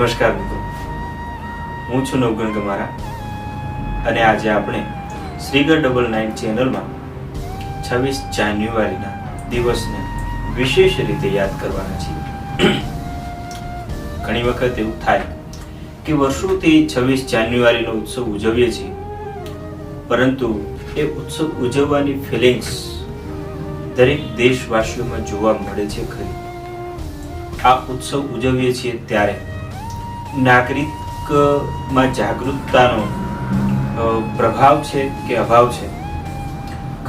નમસ્કાર મિત્રો, હું છું નવગણ ગમારા અને આજે આપણે શ્રીગર 99 ચેનલમાં 26 જાન્યુઆરીના દિવસને વિશેષ રીતે યાદ કરવાના છીએ. ઘણી વખત એવું થાય કે વર્ષોથી 26 જાન્યુઆરીનો ઉત્સવ ઉજવીએ છીએ, પરંતુ એ ઉત્સવ ઉજવવાની ફિલિંગ્સ દરેક દેશવાસીઓમાં જોવા મળે છે ખરી. આ ઉત્સવ ઉજવીએ છીએ ત્યારે નાગરિકમાં જાગૃતતાનો પ્રભાવ છે કે અભાવ છે?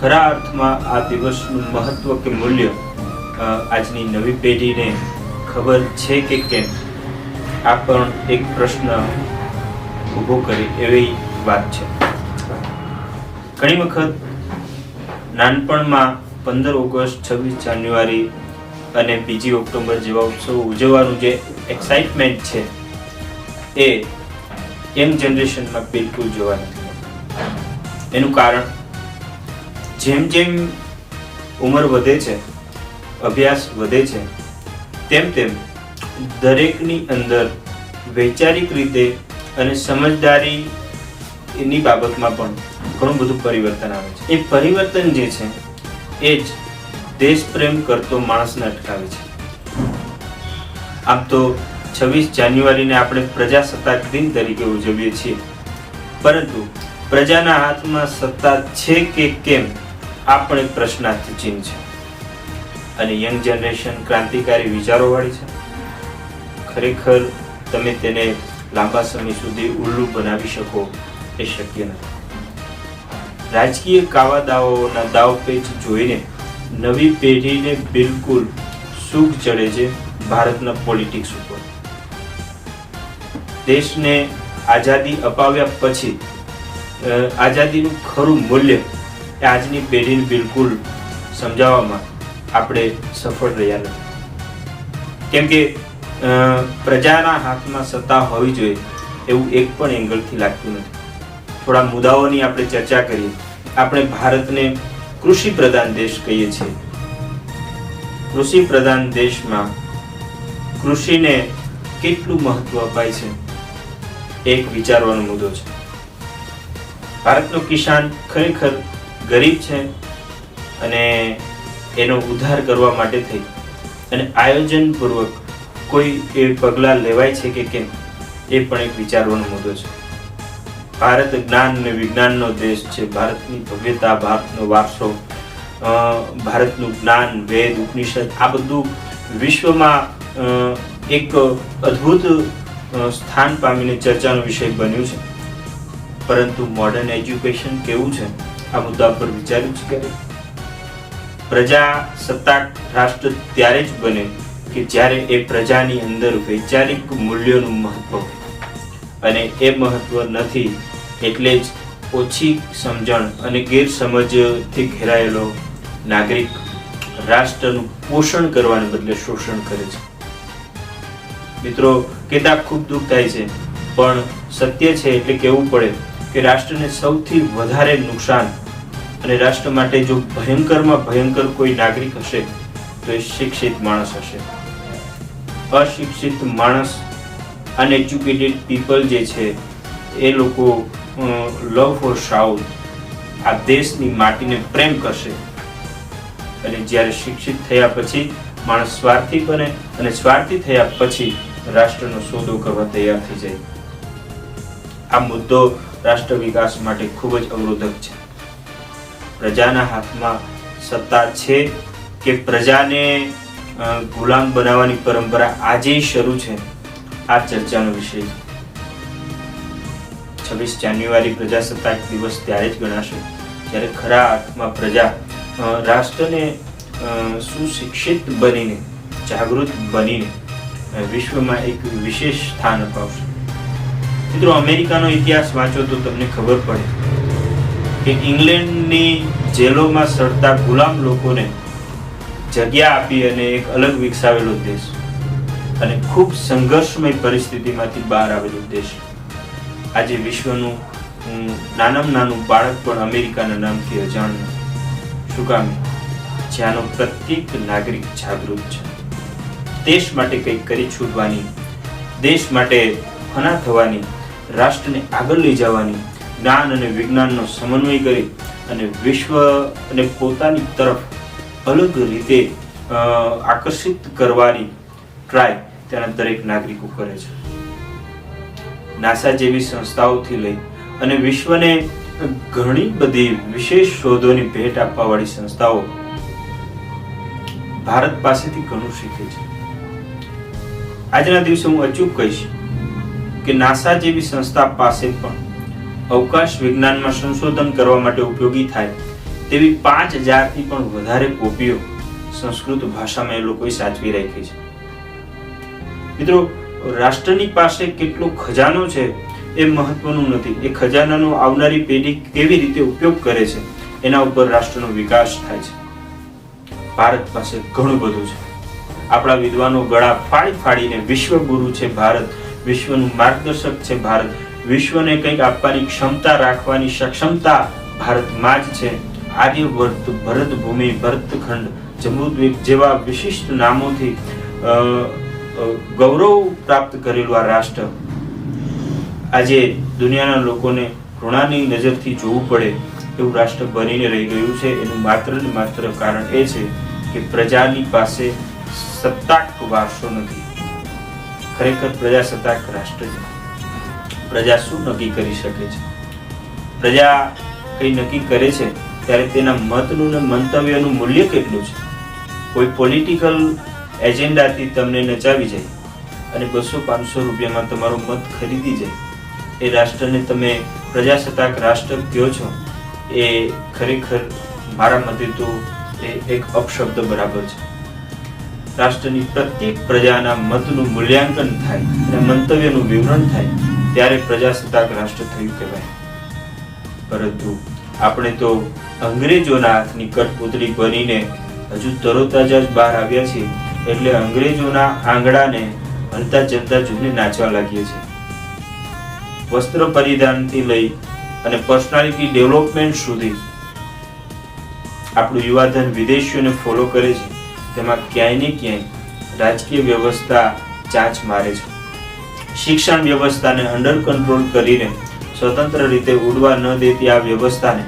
ખરા અર્થમાં આ દિવસનું મહત્વ કે મૂલ્ય આજની નવી પેઢીને ખબર છે કે કેમ? આ પણ એક પ્રશ્ન ઊભો કરે એવી વાત છે. ઘણી વખત નાનપણમાં 15 ઓગસ્ટ, 26 જાન્યુઆરી અને 2 ઓક્ટોબર જેવા ઉત્સવો ઉજવવાનું જે એક્સાઇટમેન્ટ છે એ યંગ જનરેશનમાં બિલકુલ જોવા નથી મળતું. એનું કારણ જેમ જેમ ઉંમર વધે છે, અભ્યાસ વધે છે, તેમ તેમ દરેકની અંદર વૈચારિક રીતે અને સમજદારી એની બાબતમાં પણ ઘણું બધું પરિવર્તન આવે છે. એ પરિવર્તન જે છે એ જ દેશ પ્રેમ કરતો માણસને અટકાવે છે. આમ તો 26 જાન્યુઆરીને આપણે પ્રજાસત્તાક દિન તરીકે ઉજવીએ છીએ, પરંતુ પ્રજાના હાથમાં સત્તા છે કે કેમ આ પણ એક પ્રશ્નાર્થ ચિહ્ન છે. અને યંગ જનરેશન ક્રાંતિકારી વિચારોવાળી છે. ખરેખર તમે તેને લાંબા સમય સુધી ઉલ્લુ બનાવી શકો એ શક્ય નથી. રાજકીય કાવાદાઓના દાવપેચ જોઈને નવી પેઢીને બિલકુલ સૂગ ચડે છે ભારતના પોલિટિક્સ ઉપર. દેશને આઝાદી અપાવ્યા પછી આઝાદીનું ખરું મૂલ્ય આજની પેઢીને બિલકુલ સમજાવવામાં આપણે સફળ રહ્યા નથી. કેમ કે પ્રજાના હાથમાં સત્તા હોવી જોઈએ એવું એક પણ એંગલથી લાગતું નથી. થોડા મુદ્દાઓની આપણે ચર્ચા કરીએ. આપણે ભારતને કૃષિ પ્રધાન દેશ કહીએ છીએ. કૃષિ પ્રધાન દેશમાં કૃષિને કેટલું મહત્વ અપાય છે એક વિચારવાનો મુદ્દો છે. ભારતનો કિસાન ખરેખર ગરીબ છે અને એનો ઉદ્ધાર કરવા માટે થઈ અને આયોજનપૂર્વક કોઈ એ પગલાં લેવાય છે કે કેમ એ પણ એક વિચારવાનો મુદ્દો છે. ભારત જ્ઞાન અને વિજ્ઞાનનો દેશ છે. ભારતની ભવ્યતા, ભારતનો વારસો, ભારતનું જ્ઞાન, વેદ, ઉપનિષદ આ બધું વિશ્વમાં એક અદ્ભુત સ્થાન પામીને ચર્ચાનો વિષય બન્યું છે. પરંતુ મોડર્ન એજ્યુકેશન કેવું છે આ મુદ્દા પર વિચાર્યું છે કે પ્રજાસત્તાક રાષ્ટ્ર ત્યારે જ બને કે જ્યારે એ પ્રજાની અંદર વૈચારિક મૂલ્યોનું મહત્વ હોય અને એ મહત્વ નથી એટલે જ ઓછી સમજણ અને ગેરસમજથી ઘેરાયેલો નાગરિક રાષ્ટ્રનું પોષણ કરવાને બદલે શોષણ કરે છે. મિત્રો, કહેતા ખૂબ દુઃખ થાય છે, પણ સત્ય છે એટલે કહેવું પડે કે રાષ્ટ્રને સૌથી વધારે નુકસાન અને રાષ્ટ્ર માટે જો ભયંકરમાં ભયંકર કોઈ નાગરિક હશે તો એ શિક્ષિત માણસ હશે. અશિક્ષિત માણસ, અનએજ્યુકેટેડ પીપલ જે છે એ લોકો લવ ફોર સાઉથ, આ દેશની માટીને પ્રેમ કરશે. અને જ્યારે શિક્ષિત થયા પછી માણસ સ્વાર્થી બને અને સ્વાર્થી થયા પછી રાષ્ટ્રનો સોદો કરવા તૈયાર થઈ જાય. આ મુદ્દો રાષ્ટ્ર વિકાસ માટે ખૂબ જ અવરોધક છે. પ્રજાના હાથમાં સત્તા છે કે પ્રજાને ગુલામ બનાવવાની પરંપરા આજે શરૂ છે? આ ચર્ચાનો વિષય છે. 26 જાન્યુઆરી પ્રજાસત્તાક દિવસ ત્યારે જ ગણાશે જ્યારે ખરા અર્થમાં પ્રજા રાષ્ટ્રને સુશિક્ષિત બનીને, જાગૃત બનીને વિશ્વમાં એક વિશેષ સ્થાન અપાવશે. મિત્રો, અમેરિકાનો ઇતિહાસ વાંચો તો તમને ખબર પડે કે ઇંગ્લેન્ડની જેલોમાં સડતા ગુલામ લોકોને જગ્યા આપી અને એક અલગ વિકસાવેલો દેશ અને ખૂબ સંઘર્ષમય પરિસ્થિતિમાંથી બહાર આવેલો દેશ. આજે વિશ્વનું નાનામાં નાનું બાળક પણ અમેરિકાના નામથી અજાણ નથી. શું કામ? જ્યાંનો પ્રત્યેક નાગરિક જાગૃત છે. દેશ માટે કંઈક કરી છૂટવાની, દેશ માટે ફના થવાની, રાષ્ટ્રને આગળ લઈ જવાની, જ્ઞાન અને વિજ્ઞાનનો સમન્વય કરી અને વિશ્વ અને પોતાની તરફ અલગ રીતે આકર્ષિત કરવાની ટ્રાય તેના દરેક નાગરિકો કરે છે. નાસા જેવી સંસ્થાઓથી લઈ અને વિશ્વને ઘણી બધી વિશેષ શોધોની ભેટ આપવા વાળી સંસ્થાઓ ભારત પાસેથી ઘણું શીખે છે. આજના દિવસે હું અચૂક કહીશ કે નાસા જેવી સંસ્થા પાસે પણ અવકાશ વિજ્ઞાનમાં સંશોધન કરવા માટે ઉપયોગી થાય તેવી 5000 થી પણ વધારે કોપીઓ સંસ્કૃત ભાષામાં એ લોકોએ સાચવી રાખી છે. મિત્રો, રાષ્ટ્રની પાસે કેટલો ખજાનો છે એ મહત્વનું નથી. એ ખજાનાનો આવનારી પેઢી કેવી રીતે ઉપયોગ કરે છે એના ઉપર રાષ્ટ્રનો વિકાસ થાય છે. ભારત પાસે ઘણું બધું છે. આપણા વિદ્વાનો ગળા ફાડી ફાડીને વિશ્વગુરુ છે ભારત, વિશ્વનું માર્ગદર્શક છે ભારત, વિશ્વને કંઈક આપવાની ક્ષમતા રાખવાની સક્ષમતા ભારતમાં જ છે. આર્યવર્ત, ભરતભૂમિ, ભરતખંડ, જંબુદ્વીપ જેવા વિશિષ્ટ નામોથી ગૌરવ પ્રાપ્ત કરેલું આ રાષ્ટ્ર આજે દુનિયાના લોકોને ઘૃણાની નજરથી જોવું પડે એવું રાષ્ટ્ર બનીને રહી ગયું છે. એનું માત્ર ને માત્ર કારણ એ છે કે પ્રજાની પાસે સત્તાક વારસો નથી. ખરેખર પ્રજાસત્તાક રાષ્ટ્ર છે. પ્રજા શું નક્કી કરી શકે છે? પ્રજા કંઈ નક્કી કરે છે ત્યારે તેના મતનું ને મંતવ્યનું મૂલ્ય કેટલું છે? કોઈ પોલિટિકલ એજન્ડાથી તમને નચાવી જાય અને 200-500 રૂપિયામાં તમારો મત ખરીદી જાય, એ રાષ્ટ્રને તમે પ્રજાસત્તાક રાષ્ટ્ર કહો છો, એ ખરેખર મારા મતે તો એ એક અપશબ્દ બરાબર છે. રાષ્ટ્રની પ્રત્યેક પ્રજાના મતનું મૂલ્યાંકન થાય અને મંતવ્યનું વિવરણ થાય ત્યારે પ્રજાસત્તાક રાષ્ટ્ર થયું કહેવાય. પરંતુ આપણે તો અંગ્રેજોના હાથની કઠપૂતળી બનીને હજુ તરોતાજા જ બહાર આવ્યા છીએ એટલે અંગ્રેજોના આંગળાને હલતા ચલતા જોઈને નાચવા લાગીએ છીએ. વસ્ત્ર પરિધાનથી લઈ અને પર્સનાલિટી ડેવલપમેન્ટ સુધી આપણું યુવાધન વિદેશીઓને ફોલો કરે છે. તેમાં ક્યાંય ને ક્યાંય રાજકીય વ્યવસ્થા ચાંચ મારે છે. શિક્ષણ વ્યવસ્થાને અંડર કંટ્રોલ કરીને સ્વતંત્ર રીતે ઉડવા ન દેતી આ વ્યવસ્થાને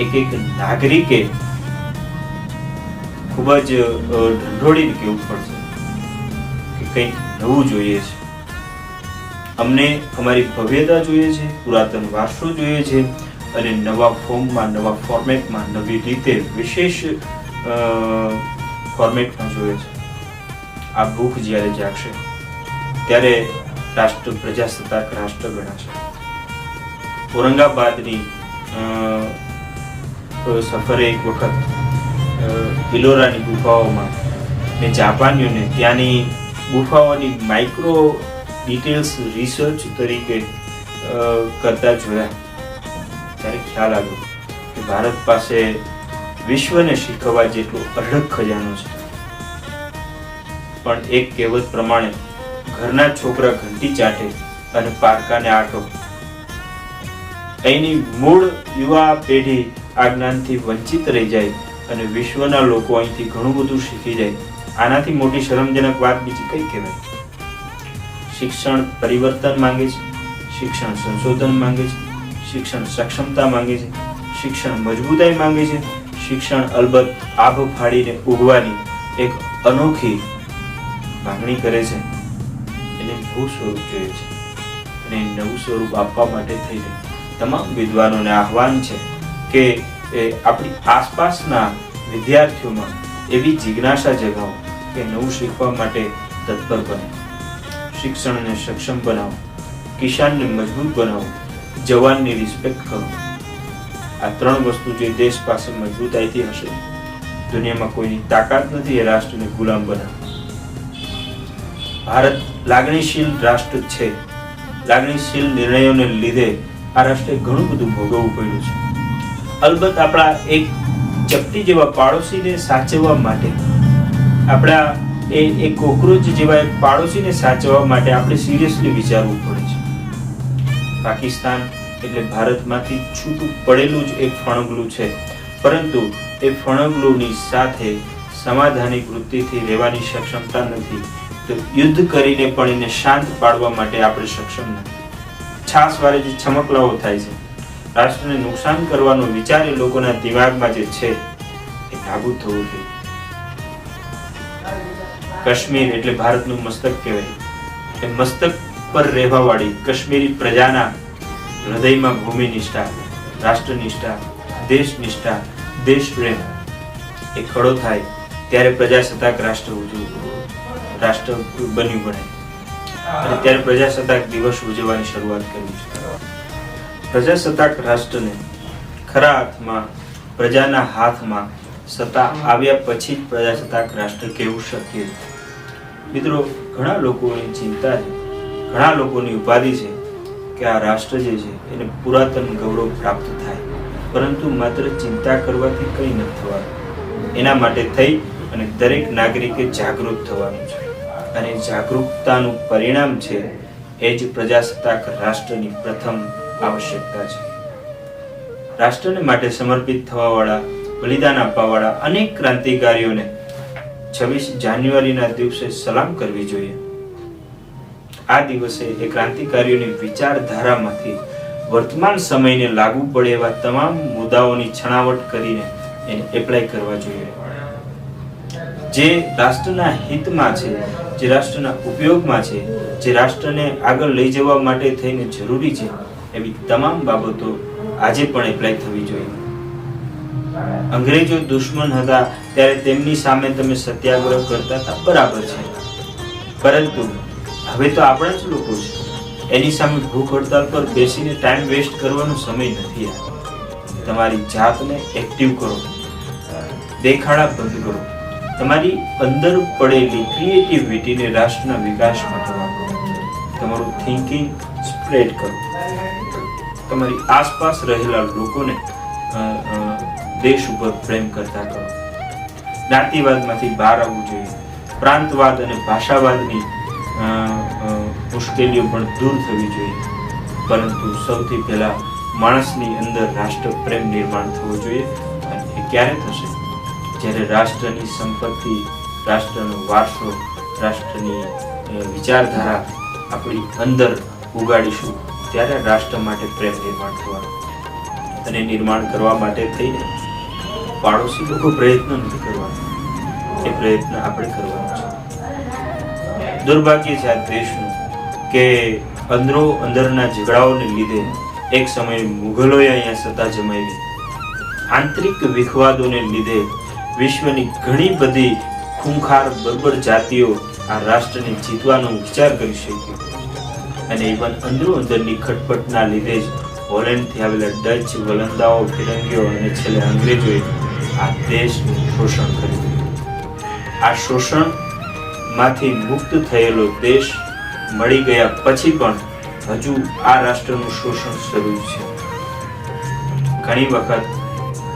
એક નાગરિકે ખૂબ જ ઢંઢોળીને કહેવું પડશે કે કંઈક નવું જોઈએ છે. અમને અમારી ભવ્યતા જોઈએ છે, પુરાતન વારસો જોઈએ છે અને નવા ફોર્મમાં, નવા ફોર્મેટમાં, નવી રીતે વિશેષ ફોર્મેટમાં જોઈએ છે. આ ભૂખ જ્યારે જાગશે ત્યારે રાષ્ટ્ર પ્રજાસત્તાક રાષ્ટ્ર ગણાશે. ઔરંગાબાદની સફરે એક વખત ઇલોરાની ગુફાઓમાં મેં જાપાનીઓને ત્યાંની ગુફાઓની માઇક્રો ડિટેલ્સ રિસર્ચ તરીકે કરતા જોયા ત્યારે ખ્યાલ આવ્યો કે ભારત પાસે વિશ્વને શીખવવા જેટલો અઢળક ખજાનો છે. પણ એક કહેવત પ્રમાણે ઘરના છોકરા ઘંટી ચાટે અને પારકાને આટો. અહીંની મૂળ યુવા પેઢી આ જ્ઞાનથી વંચિત રહી જાય અને વિશ્વના લોકો અહીંથી ઘણું બધું શીખી જાય. આનાથી મોટી શરમજનક વાત બીજી કઈ કહેવાય? શિક્ષણ પરિવર્તન માંગે છે, શિક્ષણ સંશોધન માંગે છે, શિક્ષણ સક્ષમતા માંગે છે, શિક્ષણ મજબૂતાઈ માંગે છે, શિક્ષણ અલબત્ત આભ ફાડીને ઉગવાની એક અનોખી માંગણી કરે છે. એને નવું સ્વરૂપ જોઈએ છે અને નવું સ્વરૂપ આપવા માટે થઈને તમામ વિદ્વાનોને આહ્વાન છે કે આપણી આસપાસના વિદ્યાર્થીઓમાં એવી જિજ્ઞાસા જગાવો કે નવું શીખવા માટે તત્પર બને. શિક્ષણને સક્ષમ બનાવો, કિસાનને મજબૂત બનાવો, જવાનની રિસ્પેક્ટ કરો. આ ત્રણ વસ્તુ જે દેશ પાસે મજબૂતાઈથી હશે, દુનિયામાં કોઈની તાકાત નથી એ રાષ્ટ્રને ગુલામ બનાવે. ભારત લાગણીશીલ રાષ્ટ્ર છે. લાગણીશીલ નિર્ણયોને લીધે આ રાષ્ટ્રે ઘણું બધું ભોગવવું પડ્યું છે. અલબત્ત આપણા એક ચપટી જેવા પાડોશીને સાચવવા માટે, આપણા એ કોકરોચ જેવા એક પાડોશીને સાચવવા માટે આપણે સિરિયસલી વિચારવું પડે છે. પાકિસ્તાન એટલે ભારતમાંથી છૂટું પડેલું જ એક ફણગલું છે, પરંતુ એ ફણગલુની સાથે સમાધાનિક વૃત્તિથી રહેવાની સક્ષમતા નથી. તો યુદ્ધ કરીને પણ એને શાંત પાડવા માટે આપણે સક્ષમ નથી. છાસવારે જે છમકલાઓ થાય છે, રાષ્ટ્રને નુકસાન કરવાનો વિચાર એ લોકોના દિમાગમાં જે છે એ નાબૂદ થવું જોઈએ. કાશ્મીર એટલે ભારતનું મસ્તક કહેવાય. એ મસ્તક પર રહેવા વાળી કાશ્મીરી પ્રજાના હૃદયમાં ભૂમિ નિષ્ઠા, રાષ્ટ્ર નિષ્ઠા, દેશ નિષ્ઠા, દેશ પ્રેમ એ ખડો થાય ત્યારે પ્રજાસત્તાક રાષ્ટ્ર બન્યું બને. અને ત્યારે પ્રજાસત્તાક દિવસ ઉજવવાની શરૂઆત કરવી છે. પ્રજાસત્તાક રાષ્ટ્રને ખરા અર્થમાં પ્રજાના હાથમાં સત્તા આવ્યા પછી જ પ્રજાસત્તાક રાષ્ટ્ર કહેવું શક્ય છે. મિત્રો, ઘણા લોકોની ચિંતા છે, ઘણા લોકોની ઉપાધિ છે કે આ રાષ્ટ્ર જે છે એને પુરાતન ગૌરવ પ્રાપ્ત થાય, પરંતુ માત્ર ચિંતા કરવાથી કંઈ નથી થવાનું. એના માટે થઈ અને દરેક નાગરિકે જાગૃત થવાનું છે, અને જાગૃતતાનું પરિણામ છે એ જ પ્રજાસત્તાક રાષ્ટ્રની પ્રથમ આવશ્યકતા છે. રાષ્ટ્રને માટે સમર્પિત થવાવાળા, બલિદાન આપવાવાળા અનેક ક્રાંતિકારીઓને 26 જાન્યુઆરીના દિવસે સલામ કરવી જોઈએ. આ દિવસે એ ક્રાંતિકારીઓની વિચારધારામાંથી વર્તમાન સમયને લાગુ પડે એવા તમામ મુદ્દાઓની છણાવટ કરીને એને એપ્લાય કરવા જોઈએ. જે રાષ્ટ્રના હિતમાં છે, જે રાષ્ટ્રના ઉપયોગમાં છે, જે રાષ્ટ્રને આગળ લઈ જવા માટે થઈને જરૂરી છે, એવી તમામ બાબતો આજે પણ એપ્લાય થવી જોઈએ. અંગ્રેજો દુશ્મન હતા ત્યારે તેમની સામે તમે સત્યાગ્રહ કરતા હતા, બરાબર છે, પરંતુ હવે તો આપણા જ લોકો છે, એની સામે ભૂખ હડતાલ પર બેસીને ટાઈમ વેસ્ટ કરવાનો સમય નથી. તમારી જાતને એક્ટિવ કરો, દેખાડા બંધ કરો, તમારી અંદર પડેલી ક્રિએટિવિટીને રાષ્ટ્રના વિકાસ માટે વાપરો, તમારું થિંકિંગ સ્પ્રેડ કરો, તમારી આસપાસ રહેલા લોકોને દેશ ઉપર પ્રેમ કરતા કરો. જ્ઞાતિવાદમાંથી બહાર આવવું જોઈએ. પ્રાંતવાદ અને ભાષાવાદની મુશ્કેલીઓ પણ દૂર થવી જોઈએ, પરંતુ સૌથી પહેલા માણસની અંદર રાષ્ટ્ર પ્રેમ નિર્માણ થવો જોઈએ. અને એ ક્યારે થશે? જ્યારે રાષ્ટ્રની સંપત્તિ, રાષ્ટ્રનો વારસો, રાષ્ટ્રની વિચારધારા આપણી અંદર ઉગાડીશું, ત્યારે રાષ્ટ્ર માટે પ્રેમ નિર્માણ થવાનું. અને નિર્માણ કરવા માટે થઈને પાડોશી લોકો પ્રયત્ન નથી કરવાનો, એ પ્રયત્ન આપણે કરવાનો છે. દુર્ભાગ્ય છે આ દેશનું કે અંદરના ઝઘડાઓને લીધે એક સમયે મુઘલોએ અહીંયા સત્તા જમાવી. આંતરિક વિખવાદોને લીધે વિશ્વની ઘણી બધી ખૂંખાર બર્બર જાતિઓ આ રાષ્ટ્રને જીતવાનો વિચાર કરી શકી, અને ઇવન અંદરની ખટપટના લીધે જ હોલેન્ડથી આવેલા ડચ, વલંદાઓ, ફિરંગીઓ અને છેલ્લે અંગ્રેજોએ આ દેશનું શોષણ કર્યું. આ શોષણમાંથી મુક્ત થયેલો દેશ મળી ગયા પછી પણ હજુ આ રાષ્ટ્રનું શોષણ શરૂ છે. ઘણી વખત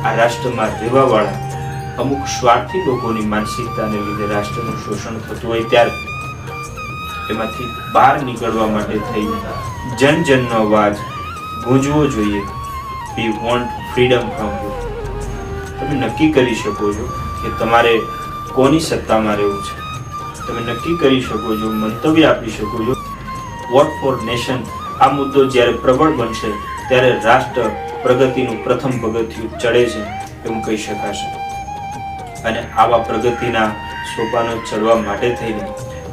આ રાષ્ટ્રમાં રહેવાવાળા અમુક સ્વાર્થી લોકોની માનસિકતાને લીધે રાષ્ટ્રનું શોષણ થતું હોય ત્યારે એમાંથી બહાર નીકળવા માટે થઈને જનજનનો અવાજ ગૂંજવો જોઈએ. We want freedom from you. તમે નક્કી કરી શકો છો કે તમારે કોની સત્તામાં રહેવું છે. તમે નક્કી કરી શકો છો, મંતવ્ય આપી શકો છો. વોટ ફોર નેશન આ મુદ્દો જ્યારે પ્રબળ બનશે ત્યારે રાષ્ટ્ર પ્રગતિનું પ્રથમ પગથિયું ચડે છે એવું કહી શકાશે. અને આવા પ્રગતિના સોપાનો ચડવા માટે થઈને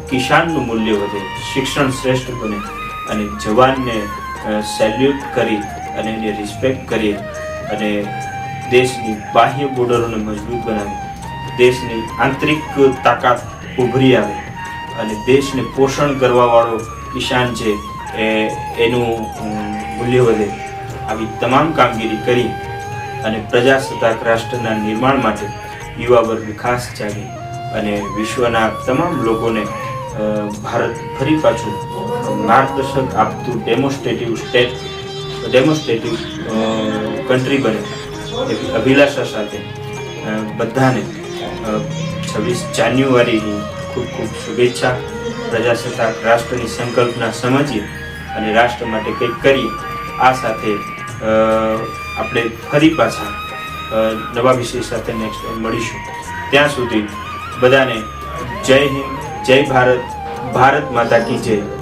કિસાનનું મૂલ્ય વધે, શિક્ષણ શ્રેષ્ઠ બને, અને જવાનને સેલ્યુટ કરી અને એને રિસ્પેક્ટ કરીએ, અને દેશની બાહ્ય બોર્ડરોને મજબૂત બનાવી, દેશની આંતરિક તાકાત ઉભરી આવે, અને દેશને પોષણ કરવાવાળો કિસાન છે એનું મૂલ્ય વધે. આવી તમામ કામગીરી કરી અને પ્રજાસત્તાક રાષ્ટ્રના નિર્માણ માટે યુવા વર્ગ ખાસ જાગે અને વિશ્વના તમામ લોકોને ભારત ફરી પાછું માર્ગદર્શક આપતું ડેમોન્સ્ટ્રેટિવ કન્ટ્રી બને એવી અભિલાષા સાથે બધાને 26 જાન્યુઆરીની ખૂબ ખૂબ શુભેચ્છા. પ્રજાસત્તાક રાષ્ટ્રની સંકલ્પના સમજીએ અને રાષ્ટ્ર માટે કંઈક કરીએ. આ સાથે આપણે ફરી પાછા નવા વિષય સાથે નેક્સ્ટ ટાઈમ મળીશું. ત્યાં સુધી બધાને જય હિન્દ, જય ભારત, ભારત માતા કી જય.